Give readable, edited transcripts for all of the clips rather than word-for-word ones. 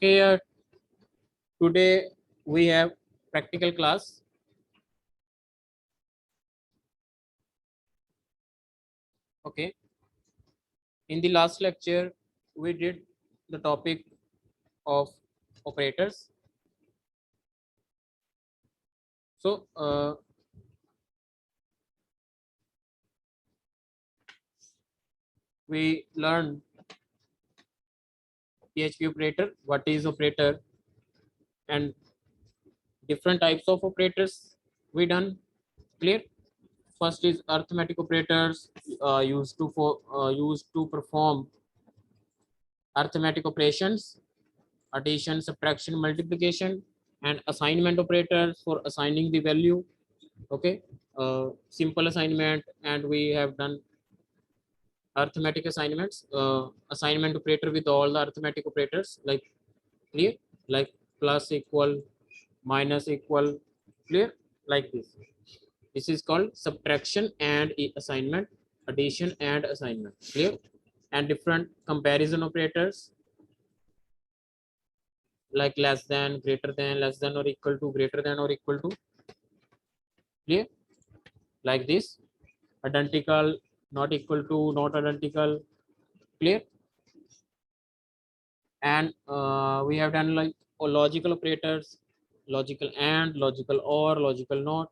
Okay, today we have practical class. Okay, in the last lecture we did the topic of operators. So we learned PHP operator, what is operator, and different types of operators we done. Clear? First is arithmetic operators used to perform arithmetic operations, addition, subtraction, multiplication, and assignment operators for assigning the value. Okay, simple assignment, and we have done arithmetic assignments, assignment operator with all the arithmetic operators like clear, like plus, equal, minus, equal, clear, like this is called subtraction and assignment, addition and assignment, clear. And different comparison operators like less than, greater than, less than or equal to, greater than or equal to, clear, like this. Identical, not equal to, not identical, clear. And we have done like logical operators, logical and, logical or, logical not.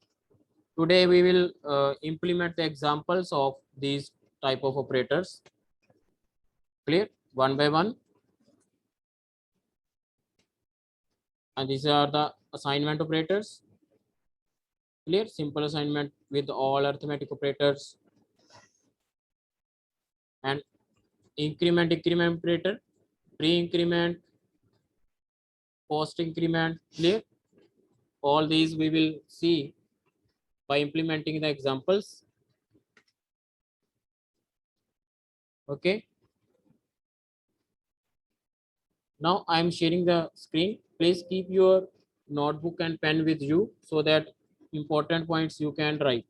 Today we will implement the examples of these type of operators, clear, one by one. And these are the assignment operators, clear, simple assignment with all arithmetic operators. And increment, decrement operator, pre-increment, post increment, clear. All these we will see by implementing the examples. Okay, now I am sharing the screen. Please keep your notebook and pen with you so that important points you can write.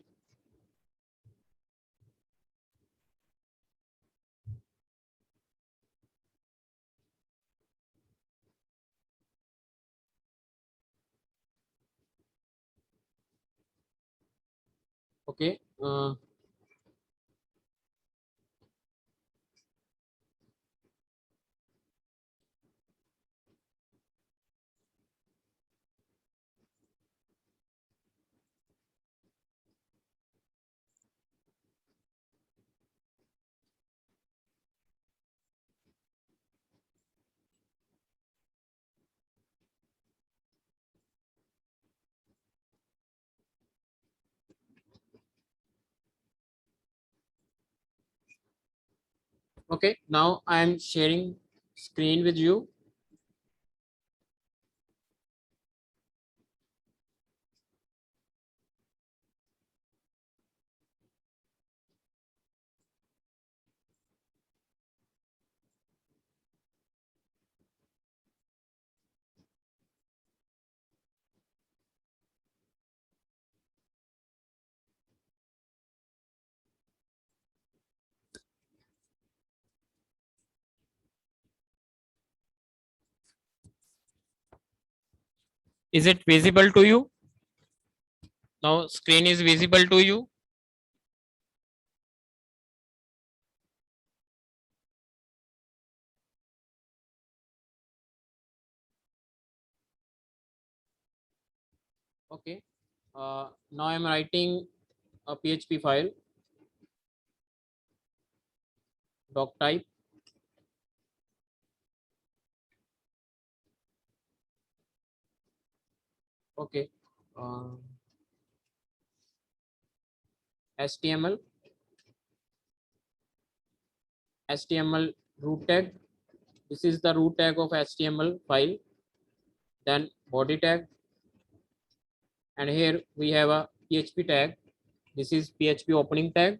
Okay, okay, now I am sharing screen with you. Is it visible to you? Now screen is visible to you. Okay, now I am writing a PHP file, doc type. Okay, HTML, HTML root tag. This is the root tag of HTML file. Then body tag, and here we have a PHP tag. This is PHP opening tag.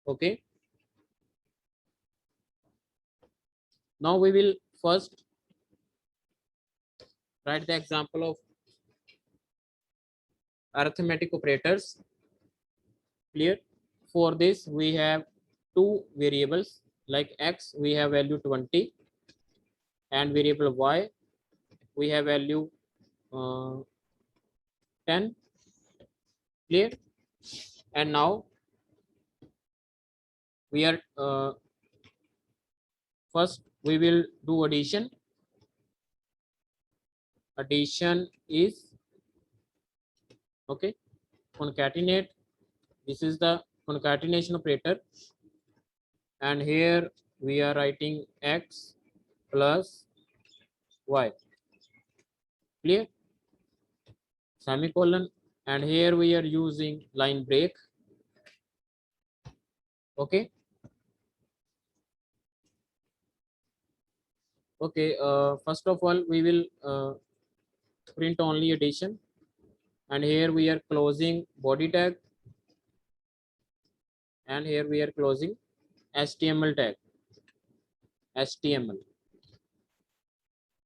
Okay, now we will first write the example of arithmetic operators, clear. For this we have two variables, like x we have value 20 and variable y, we have value 10. Clear? And now we are first we will do addition. Addition is okay. Concatenate. This is the concatenation operator, and here we are writing x plus y. Clear? Semicolon, and here we are using line break. Okay. Okay. First of all, we will print only addition, and here we are closing body tag, and here we are closing HTML tag. HTML.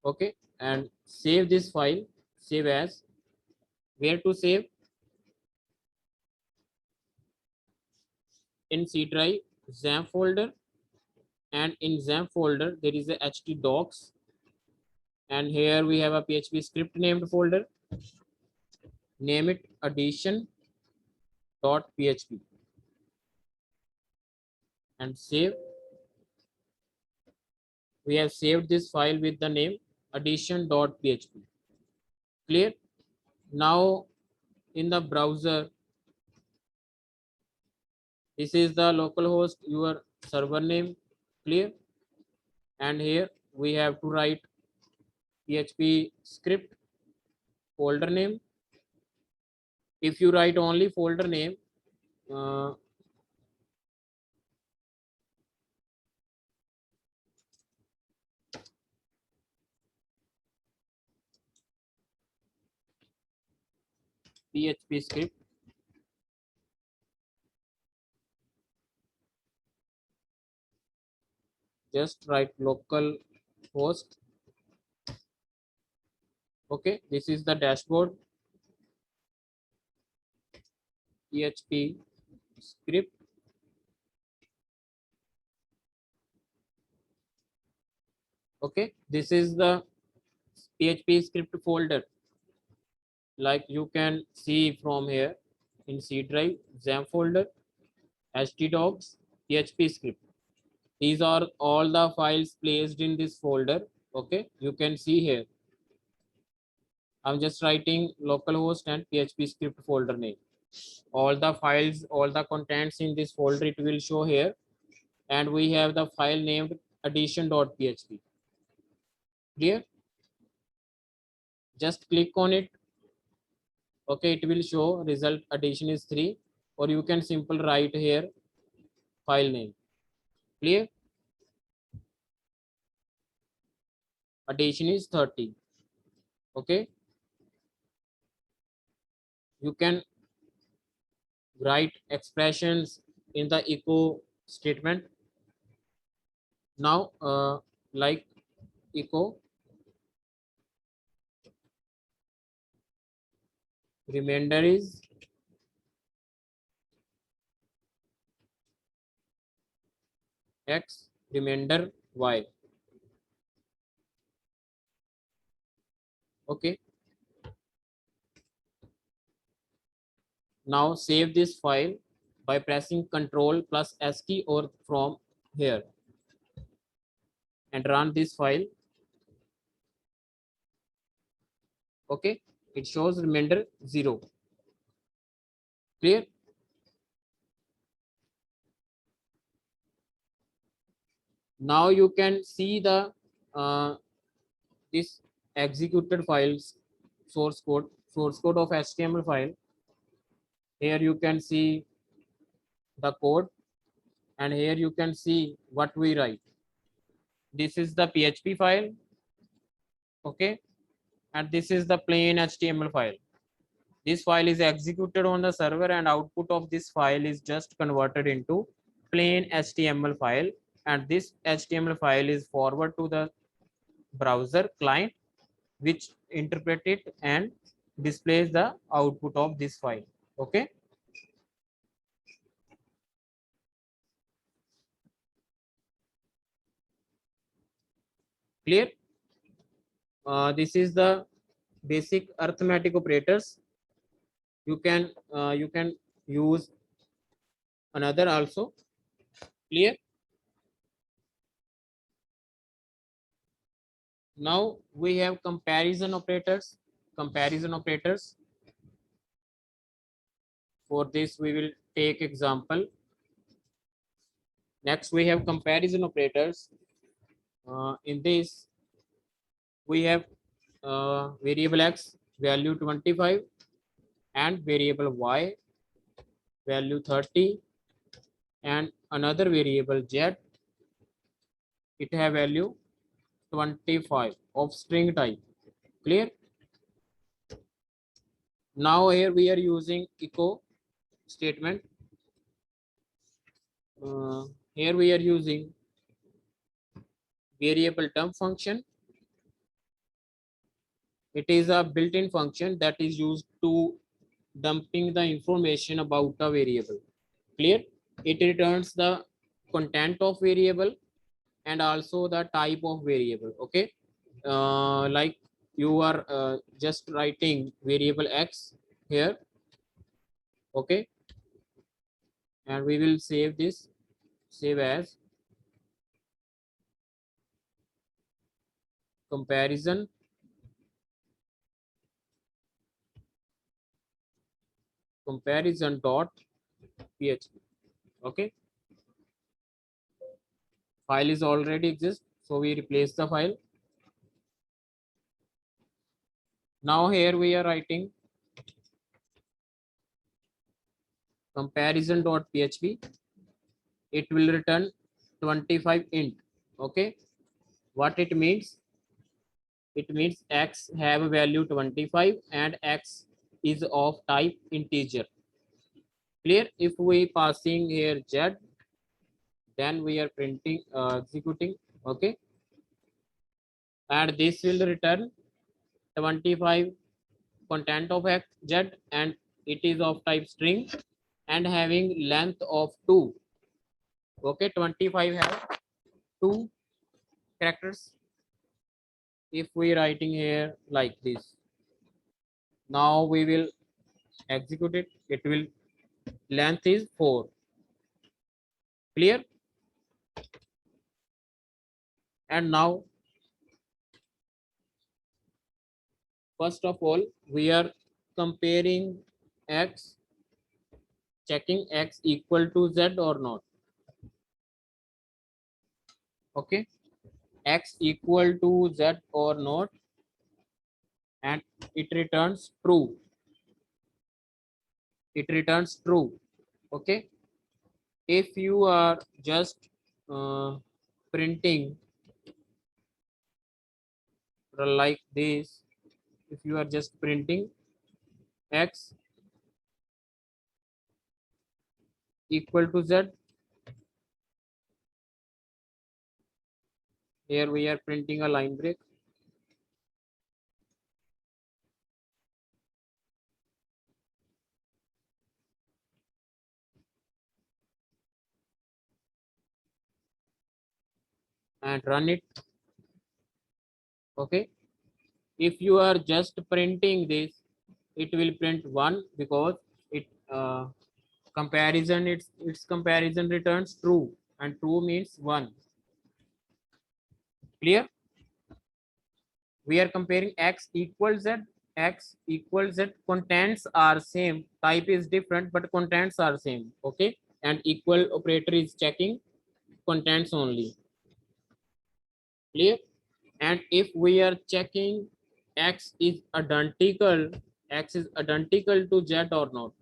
Okay, and save this file. Save as. Where to save? In C drive, XAMPP folder, and in XAMPP folder there is a htdocs, and here we have a PHP script named folder. Name it addition.php and save. We have saved this file with the name addition.php. Clear? Now in the browser, this is the localhost, your server name. Clear? And here we have to write PHP script folder name. If you write only folder name, PHP script, just write local host. Okay, this is the dashboard. PHP script. Okay, this is the PHP script folder. Like you can see from here in C drive, XAMPP folder, htdocs, PHP script. These are all the files placed in this folder. Okay, you can see here. I'm just writing localhost and PHP script folder name. All the files, all the contents in this folder, it will show here. And we have the file named addition.php. Clear? Just click on it. Okay, it will show result addition is 3, or you can simple write here file name. Clear? Addition is 30. Okay. You can write expressions in the echo statement. Now, like echo remainder is x, remainder y. Okay. Now save this file by pressing Ctrl plus S key or from here and run this file. Okay, it shows remainder 0. Clear? Now you can see the this executed files source code of HTML file. Here you can see the code, and here you can see what we write. This is the PHP file. Okay, and this is the plain HTML file. This file is executed on the server, and output of this file is just converted into plain HTML file, and this HTML file is forwarded to the browser client, which interpret it and displays the output of this file. Okay. Clear? This is the basic arithmetic operators. You can use another also. Clear? Now we have comparison operators. Comparison operators. For this we will take example. Next we have comparison operators. In this we have variable x value 25 and variable y value 30 and another variable z, it have value 25 of string type. Clear? Now here we are using echo statement. Here we are using variable term function. It is a built-in function that is used to dumping the information about a variable. Clear? It returns the content of variable and also the type of variable. Okay, like you are just writing variable x here. Okay, and we will save this, save as comparison dot php. Okay, file is already exist, so we replace the file. Now here we are writing comparison dot php. It will return 25 int. Okay, what it means? It means x have a value 25 and x is of type integer. Clear? If we passing here z, then we are printing executing. Okay, and this will return 25 content of x z and it is of type string and having length of 2. Okay, 25 have 2 characters. If we writing here like this, now we will execute it. It will length is 4. Clear? And now first of all we are comparing x, checking x equal to z or not. Okay, x equal to z or not, and it returns true. It returns true. Okay, if you are just printing like this, if you are just printing x equal to z, here we are printing a line break. And run it. Okay, if you are just printing this, it will print 1 because it comparison, its comparison returns true and true means 1. Clear? We are comparing x equals z, x equals z, contents are same, type is different but contents are same. Okay, and equal operator is checking contents only. Clear? And if we are checking x is identical to z or not.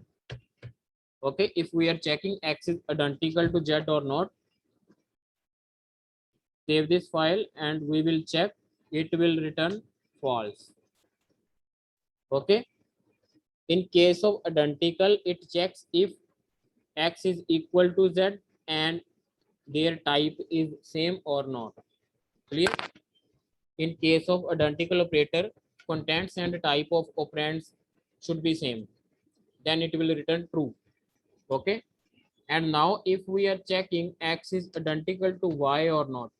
Okay, if we are checking x is identical to z or not, save this file and we will check. It will return false. Okay, in case of identical, it checks if x is equal to z and their type is same or not. Clear? In case of identical operator, contents and type of operands should be same, then it will return true. Okay, and now if we are checking x is identical to y or not.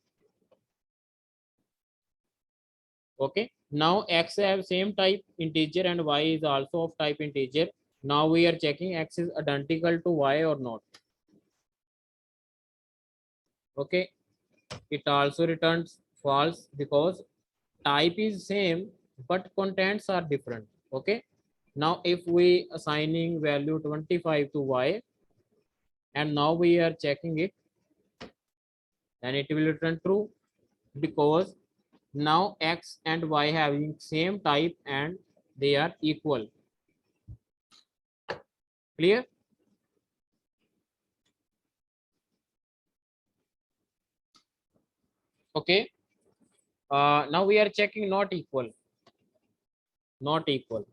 Okay, Now x have same type integer and y is also of type integer. Now we are checking x is identical to y or not. Okay, it also returns false because type is same but contents are different. Okay, now if we assigning value 25 to y and now we are checking it, then it will return true because now x and y having same type and they are equal. Clear? Okay, now we are checking not equal. Not equal.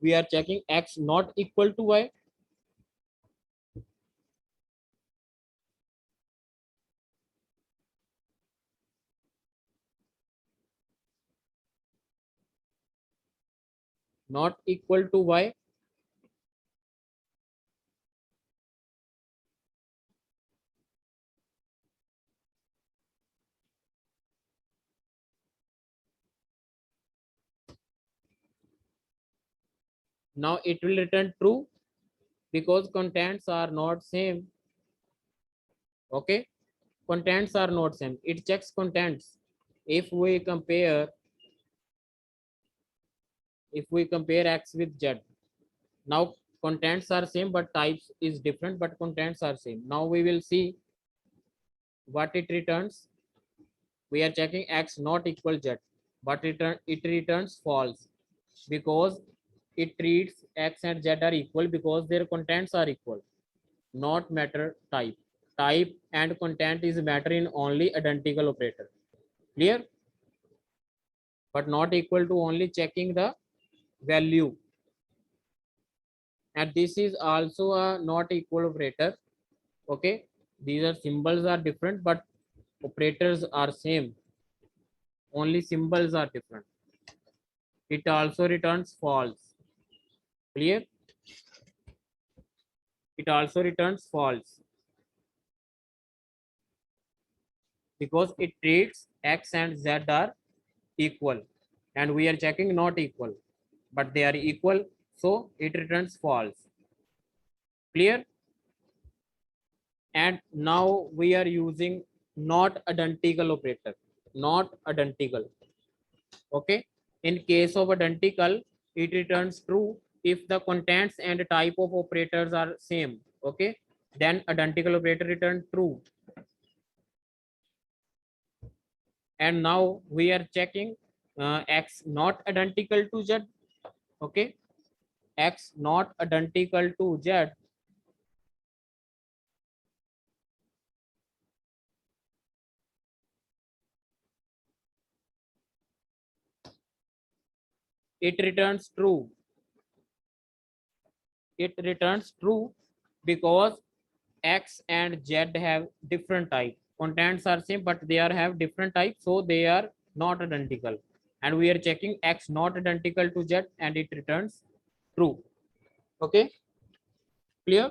We are checking x not equal to y. Not equal to y. Now it will return true because contents are not same. Okay, contents are not same. It checks contents. If we compare x with z, now contents are same but types is different, but contents are same. Now we will see what it returns. We are checking x not equal z, but it returns false because it treats x and z are equal because their contents are equal, not matter type. Type and content is matter in only identical operator. Clear? But not equal to only checking the value. And this is also a not equal operator. Okay, these are symbols are different but operators are same, only symbols are different. It also returns false. Clear? It also returns false because it treats x and z are equal and we are checking not equal, but they are equal, so it returns false. Clear? And now we are using not identical operator. Not identical. Okay, in case of identical, it returns true if the contents and type of operators are same. Okay, then identical operator return true. And now we are checking x not identical to z. Okay, x not identical to z. It returns true. It returns true because x and z have different type. Contents are same but they are have different type, so they are not identical. And we are checking x not identical to z and it returns true. Okay, clear?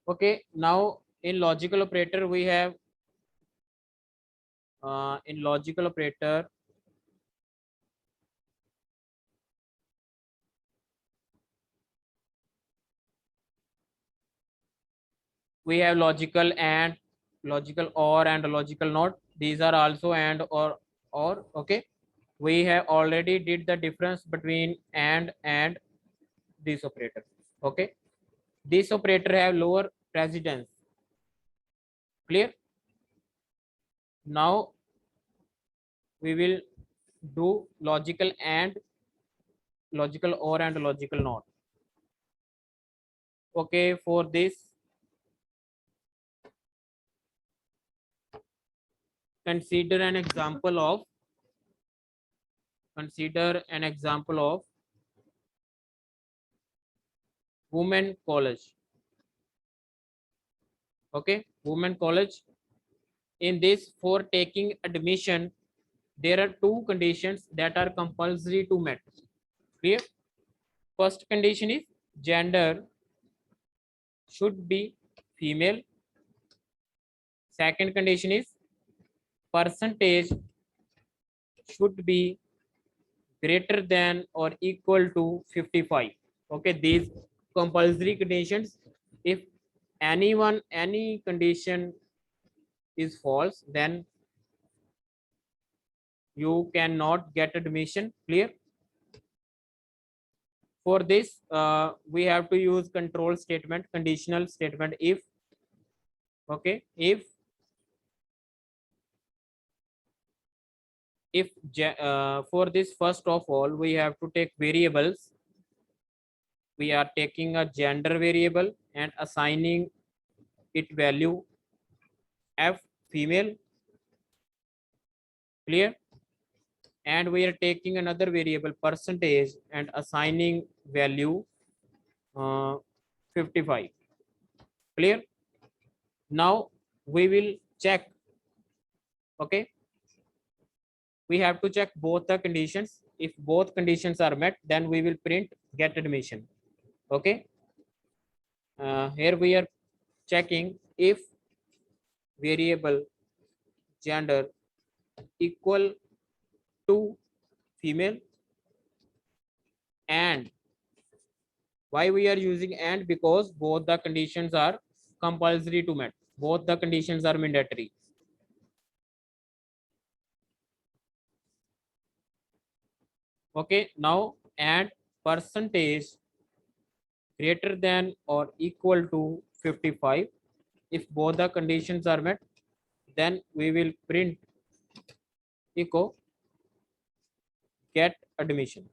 Okay, now in logical operator we have in logical operator we have logical and logical or and logical not. These are also and or. Okay, we have already did the difference between and this operator. Okay, this operator have lower precedence. Clear? Now we will do logical and logical or and logical not. Okay, for this consider an example of women college. Okay, women college. In this, for taking admission, there are two conditions that are compulsory to met. Clear? First condition is gender should be female. Second condition is percentage should be greater than or equal to 55. Okay, these compulsory conditions. If any condition is false, then you cannot get admission. Clear? For this, we have to use control statement, conditional statement. If, okay, if for this, first of all, we have to take variables. We are taking a gender variable and assigning it value f female. Clear? And we are taking another variable percentage and assigning value 55. Clear? Now we will check. Okay, we have to check both the conditions. If both conditions are met, then we will print get admission. Okay, here we are checking if variable gender equal to female, and why we are using and, because both the conditions are compulsory to met, both the conditions are mandatory. Okay, now and percentage greater than or equal to 55. If both the conditions are met, then we will print echo get admission.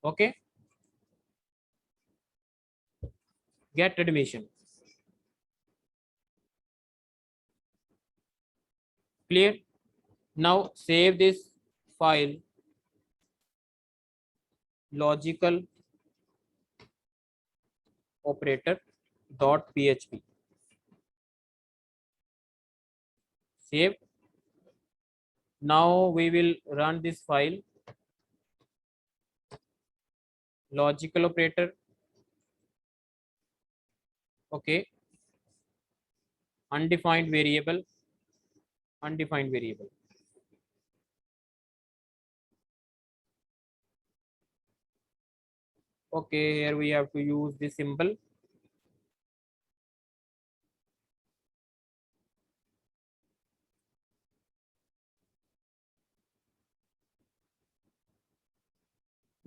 Okay, get admission. Clear? Now save this file, logical operator .php. Save. Now we will run this file, logical operator. Okay, undefined variable, undefined variable. Okay, here we have to use this symbol.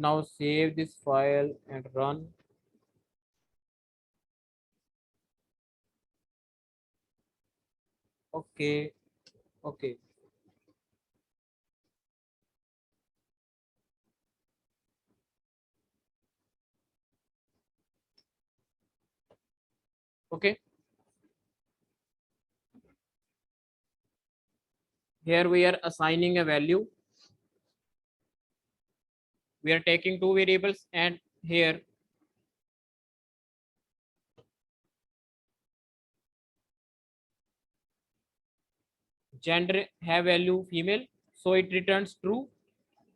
Now save this file and run. Okay, okay. Okay. Here we are assigning a value. We are taking two variables, and here gender have value female, so it returns true,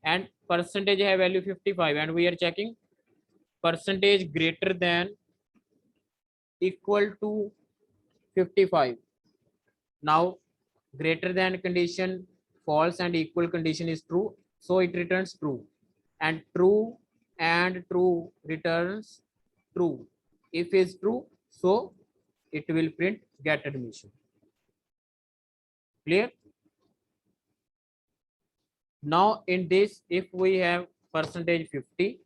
and percentage have value 55, and we are checking percentage greater than equal to 55. Now greater than condition false and equal condition is true, so it returns true, and true returns true. If is true, so it will print get admission. Clear? Now in this, if we have percentage 50,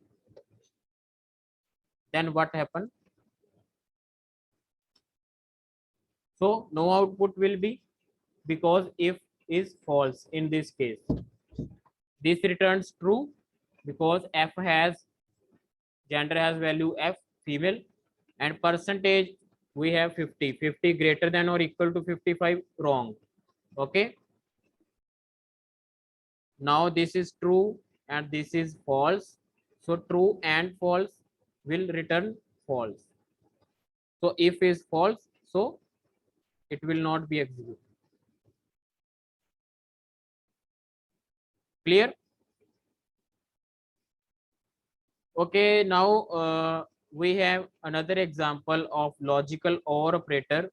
then what happen? So no output will be, because if is false in this case. This returns true because f has gender has value f female, and percentage we have 50 greater than or equal to 55 wrong. Okay, now this is true and this is false, So true and false will return false. So if is false, so it will not be executed. Clear? Okay, now we have another example of logical OR operator.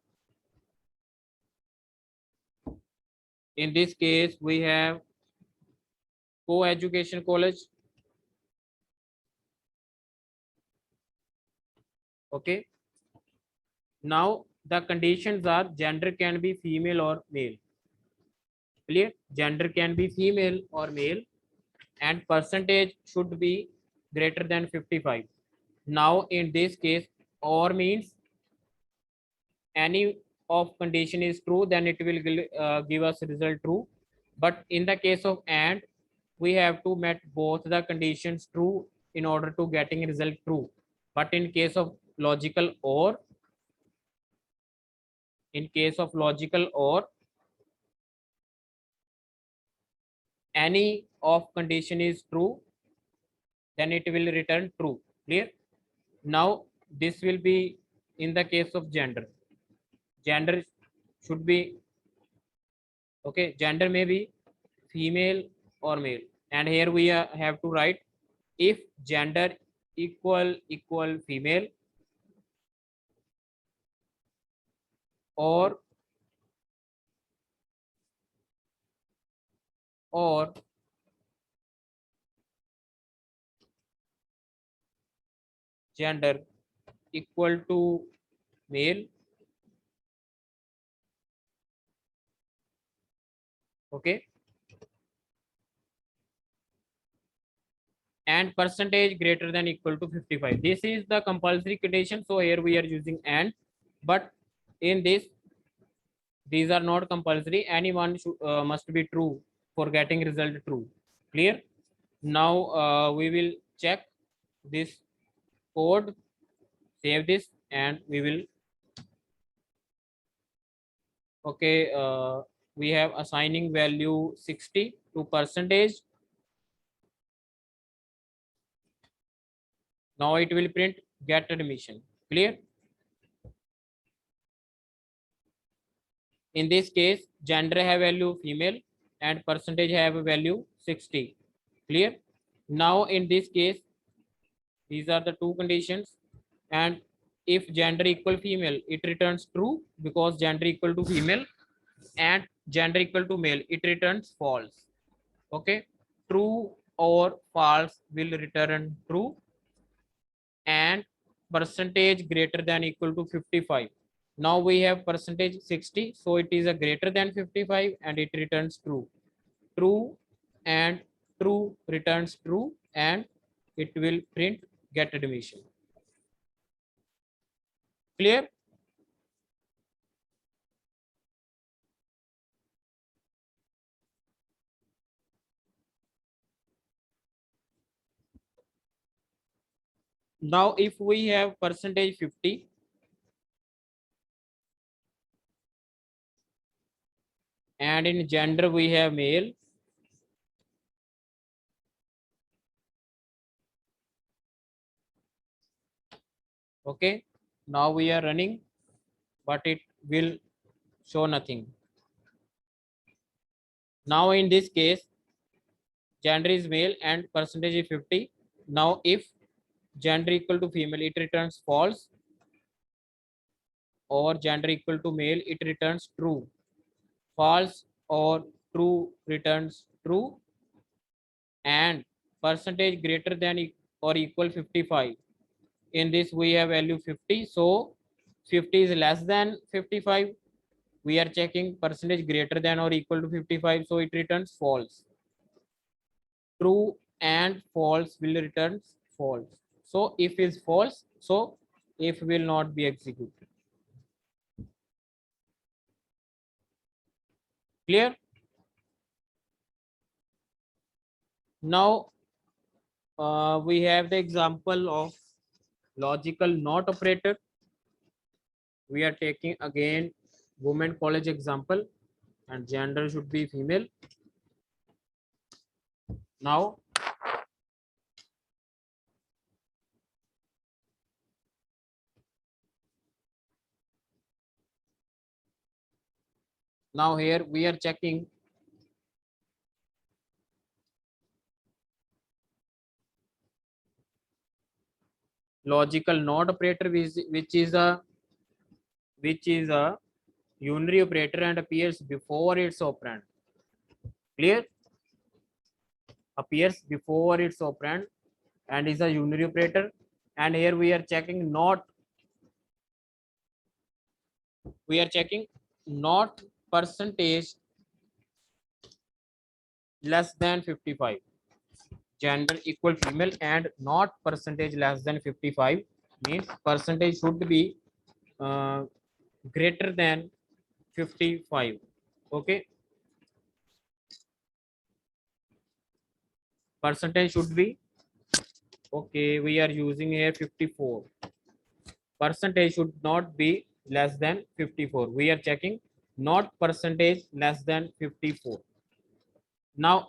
In this case, we have co-education college. Okay. Now the conditions are gender can be female or male. Clear? Gender can be female or male, and percentage should be greater than 55. Now in this case, OR means any of condition is true, then it will give us result true. But in the case of AND, we have to met both the conditions true in order to getting result true. But in case of logical OR, any of condition is true, then it will return true. Clear? Now this will be in the case of gender. Gender should be okay. Gender may be female or male, and here we have to write if gender equal female or gender equal to male. Okay, and percentage greater than equal to 55. This is the compulsory condition, so here we are using and, but in this these are not compulsory. Anyone should, must be true for getting result true. Clear? Now we will check this code, save this, and we will okay. We have assigning value 60 to percentage. Now it will print get admission. Clear? In this case, gender have value female and percentage have a value 60. Clear? Now in this case, these are the two conditions, and if gender equal female, it returns true because gender equal to female, and gender equal to male, it returns false. Okay, true or false will return true, and percentage greater than equal to 55. Now we have percentage 60, so it is a greater than 55 and it returns true. True and true returns true, and it will print get admission. Clear? Now if we have percentage 50, and in gender we have male, okay, now we are running, but it will show nothing. Now in this case, gender is male and percentage is 50. Now if gender equal to female, it returns false, or gender equal to male, it returns true. False or true returns true, and percentage greater than or equal 55. In this we have value 50, so 50 is less than 55. We are checking percentage greater than or equal to 55, so it returns false. True and false will return false. So if is false, so if will not be executed. Clear? Now we have the example of logical not operator. We are taking again women college example, and gender should be female. Now Now here we are checking logical not operator, which is a unary operator and appears before its operand. Clear? Appears before its operand and is a unary operator. And here we are checking not. We are checking not percentage less than 55. Gender equal female and not percentage less than 55 means percentage should be uh, greater than 55. Okay, percentage should be, okay, we are using here 54. Percentage should not be less than 54. We are checking not percentage less than 54. Now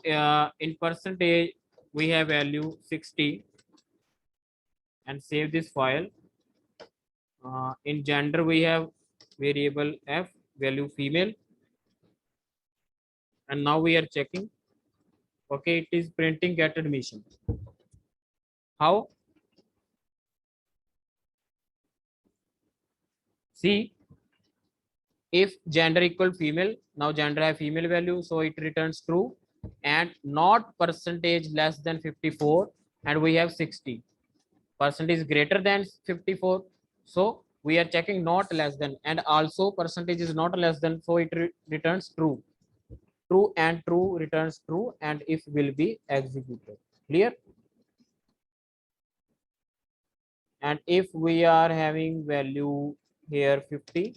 in percentage we have value 60 and save this file. In gender we have variable f, value female, and now we are checking. Okay, it is printing get admission. How? See, if gender equal female, now gender have female value, so it returns true, and not percentage less than 54, and we have 60. Percentage is greater than 54, so we are checking not less than, and also percentage is not less than, so it returns true. True and true returns true, and if will be executed. Clear? And if we are having value here 50,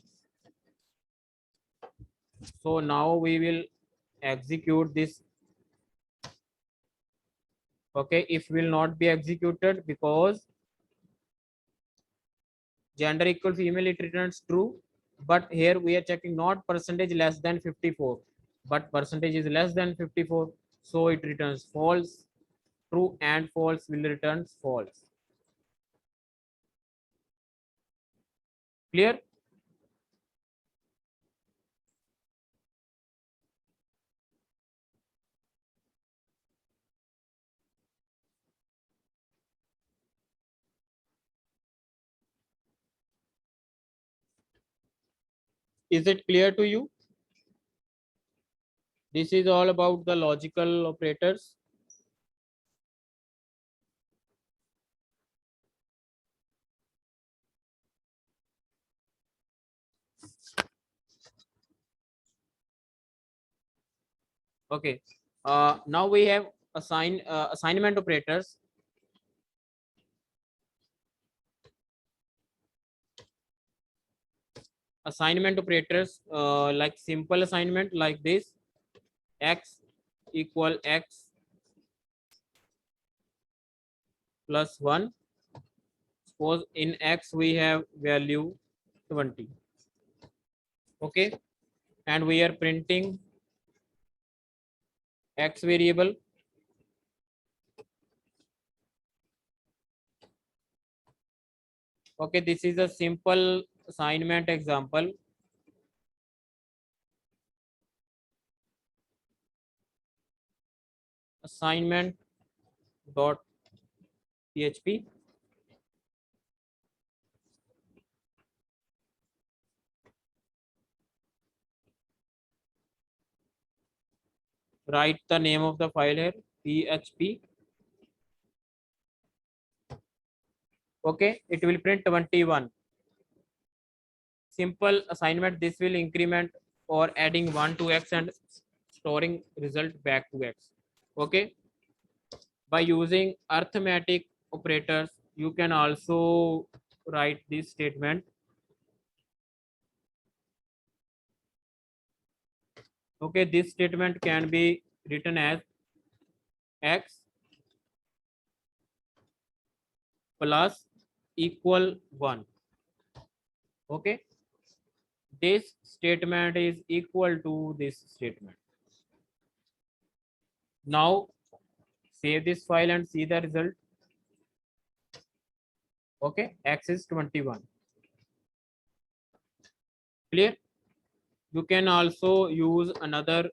so now we will execute this. Okay, if will not be executed because gender equal female, it returns true, but here we are checking not percentage less than 54, but percentage is less than 54, so it returns false. True and false will return false. Clear? Is it clear to you? This is all about the logical operators. Okay, now we have assignment operators. Assignment operators, like simple assignment like this: x equal x plus 1. Suppose in x we have value 20. Okay, and we are printing x variable. Okay, this is a simple assignment example. Assignment dot PHP. Write the name of the file here, PHP. Okay, it will print 21. Simple assignment. This will increment or adding 1 to x and storing result back to x. Okay, by using arithmetic operators you can also write this statement. Okay, this statement can be written as x plus equal 1. Okay, this statement is equal to this statement. Now save this file and see the result. Okay, x is 21. Clear? You can also use another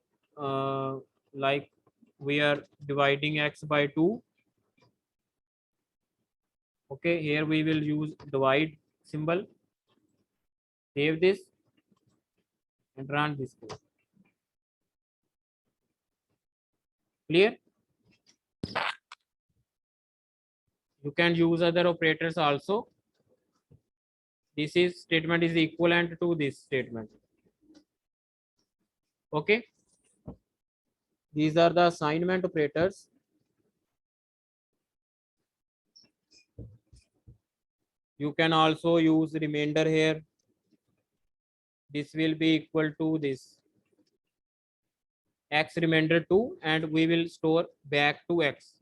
like we are dividing x by 2. Okay, here we will use divide symbol. Save this and run this code. Clear? You can use other operators also. This is statement is equivalent to this statement. Okay, these are the assignment operators. You can also use remainder here. This will be equal to this x remainder 2, and we will store back to x.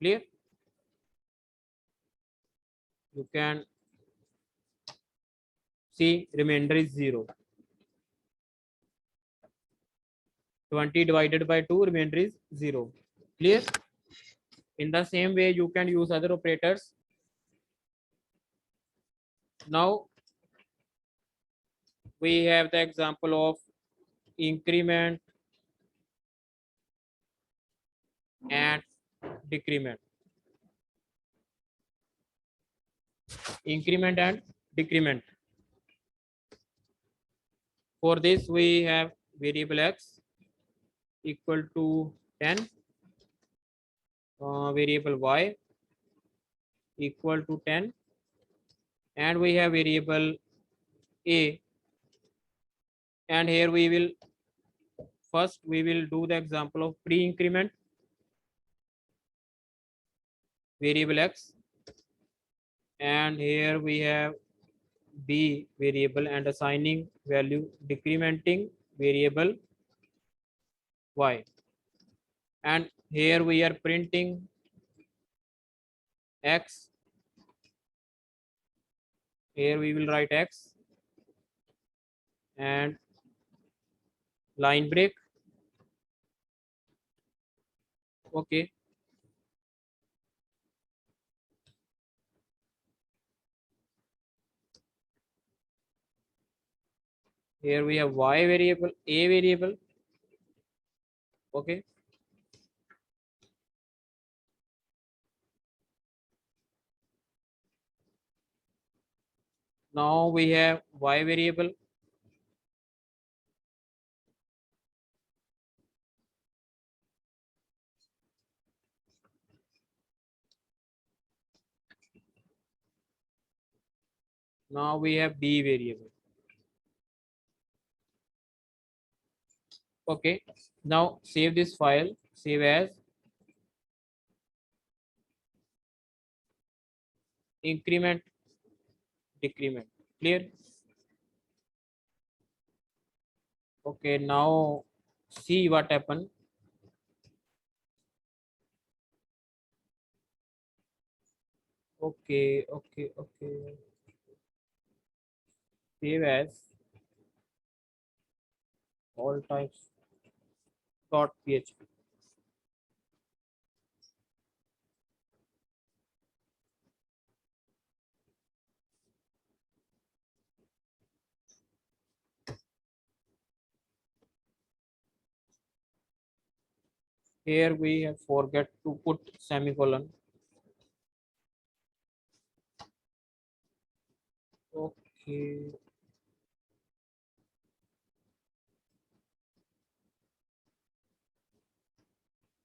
Clear? You can see remainder is 0. 20 divided by 2, remainder is 0. Clear? In the same way, you can use other operators. Now we have the example of increment and decrement. Increment and decrement. For this, we have variable x equal to 10, variable y equal to 10, and we have variable a. And here we will first we will do the example of pre-increment variable x, and here we have b variable and assigning value decrementing variable y, and here we are printing x. Here we will write x and line break. Okay, here we have y variable, a variable. Okay, now we have y variable, now we have b variable. Okay, now save this file, save as increment decrement. Clear? Okay, now see what happened. Okay, save as all types dot php. Here we have forget to put semicolon. Okay,